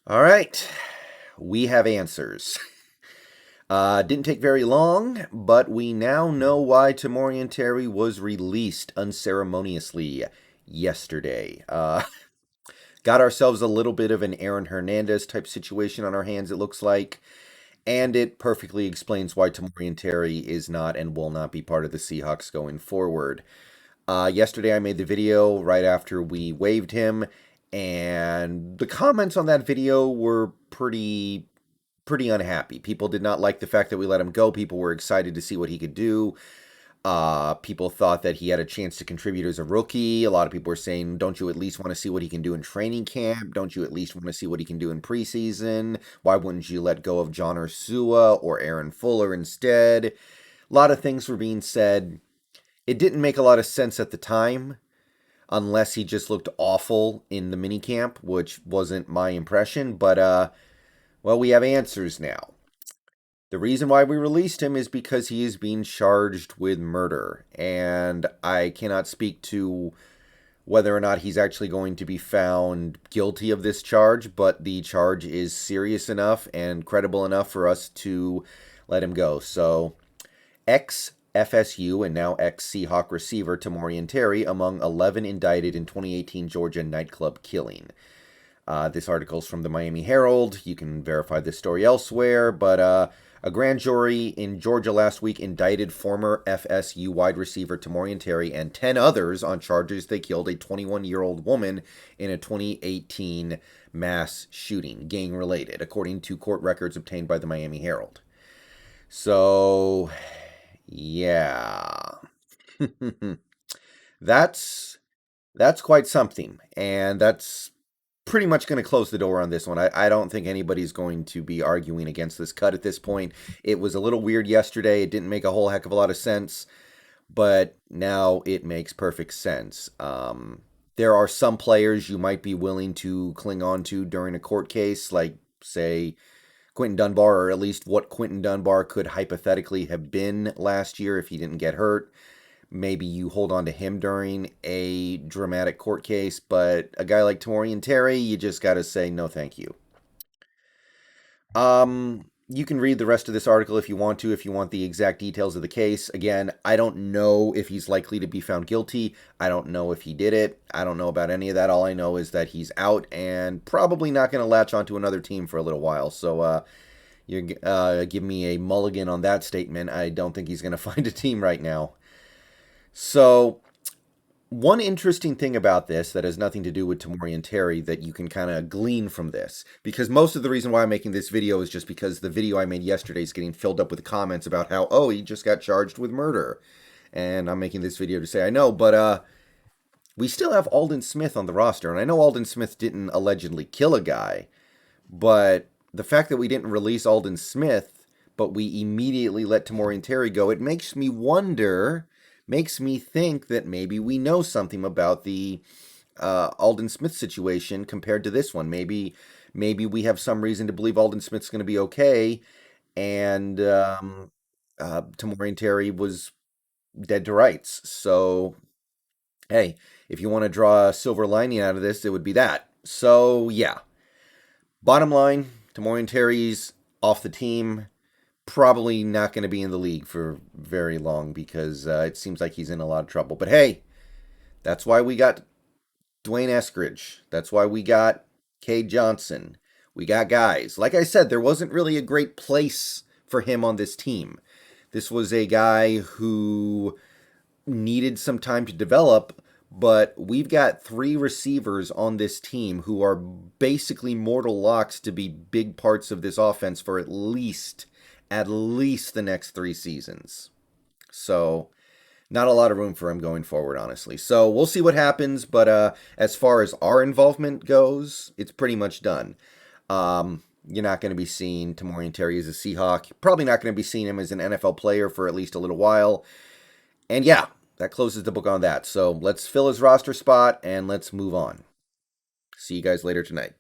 All right, we have answers. Didn't take very long, but we now know why Tamorrion Terry was released unceremoniously yesterday. Got ourselves a little bit of an Aaron Hernandez type situation on our hands, it looks like, and it perfectly explains why Tamorrion Terry is not and will not be part of the Seahawks going forward. Yesterday, I made the video right after we waived him, and the comments on that video were pretty unhappy. People did not like the fact that we let him go. People were excited to see what he could do. People thought that he had a chance to contribute as a rookie. A lot of people were saying, don't you at least want to see what he can do in training camp? Don't you at least want to see what he can do in preseason? Why wouldn't you let go of John Ursua or Aaron Fuller instead? A lot of things were being said. It didn't make a lot of sense at the time, unless he just looked awful in the minicamp, which wasn't my impression. But, well, we have answers now. The reason why we released him is because he is being charged with murder. And I cannot speak to whether or not he's actually going to be found guilty of this charge, but the charge is serious enough and credible enough for us to let him go. So, ex-FSU and now ex-Seahawk receiver Tamorrion Terry among 11 indicted in 2018 Georgia nightclub killing. This article's from the Miami Herald. You can verify this story elsewhere, but a grand jury in Georgia last week indicted former FSU wide receiver Tamorrion Terry and 10 others on charges they killed a 21-year-old woman in a 2018 mass shooting, gang-related, according to court records obtained by the Miami Herald. So, yeah. that's quite something, and that's pretty much going to close the door on this one. I don't think anybody's going to be arguing against this cut at this point. It was a little weird yesterday. It didn't make a whole heck of a lot of sense, but now it makes perfect sense. There are some players you might be willing to cling on to during a court case, like, say, Quentin Dunbar, or at least what Quentin Dunbar could hypothetically have been last year if he didn't get hurt. Maybe you hold on to him during a dramatic court case, but a guy like Tamorrion Terry, you just got to say no thank you. You can read the rest of this article if you want to, if you want the exact details of the case. Again, I don't know if he's likely to be found guilty. I don't know if he did it. I don't know about any of that. All I know is that he's out and probably not going to latch onto another team for a little while. So, you give me a mulligan on that statement. I don't think he's going to find a team right now. So, one interesting thing about this that has nothing to do with Tamorrion Terry that you can kind of glean from this, because most of the reason why I'm making this video is just because the video I made yesterday is getting filled up with comments about how, oh, he just got charged with murder. And I'm making this video to say I know, but we still have Aldon Smith on the roster. And I know Aldon Smith didn't allegedly kill a guy, but the fact that we didn't release Aldon Smith, but we immediately let Tamorrion Terry go, it makes me wonder, makes me think that maybe we know something about the Aldon Smith situation compared to this one. Maybe we have some reason to believe Aldon Smith's going to be okay, and Tamorrion Terry was dead to rights. So, hey, if you want to draw a silver lining out of this, it would be that. So, yeah. Bottom line, Tamorrion Terry's off the team. Probably not going to be in the league for very long because it seems like he's in a lot of trouble. But hey, that's why we got Dwayne Eskridge. That's why we got Cade Johnson. We got guys. Like I said, there wasn't really a great place for him on this team. This was a guy who needed some time to develop, but we've got 3 receivers on this team who are basically mortal locks to be big parts of this offense for at least the next 3 seasons. So, not a lot of room for him going forward, honestly. So, we'll see what happens, but as far as our involvement goes, it's pretty much done. You're not going to be seeing Tamorrion Terry as a Seahawk. You're probably not going to be seeing him as an NFL player for at least a little while. And yeah, that closes the book on that. So, let's fill his roster spot and let's move on. See you guys later tonight.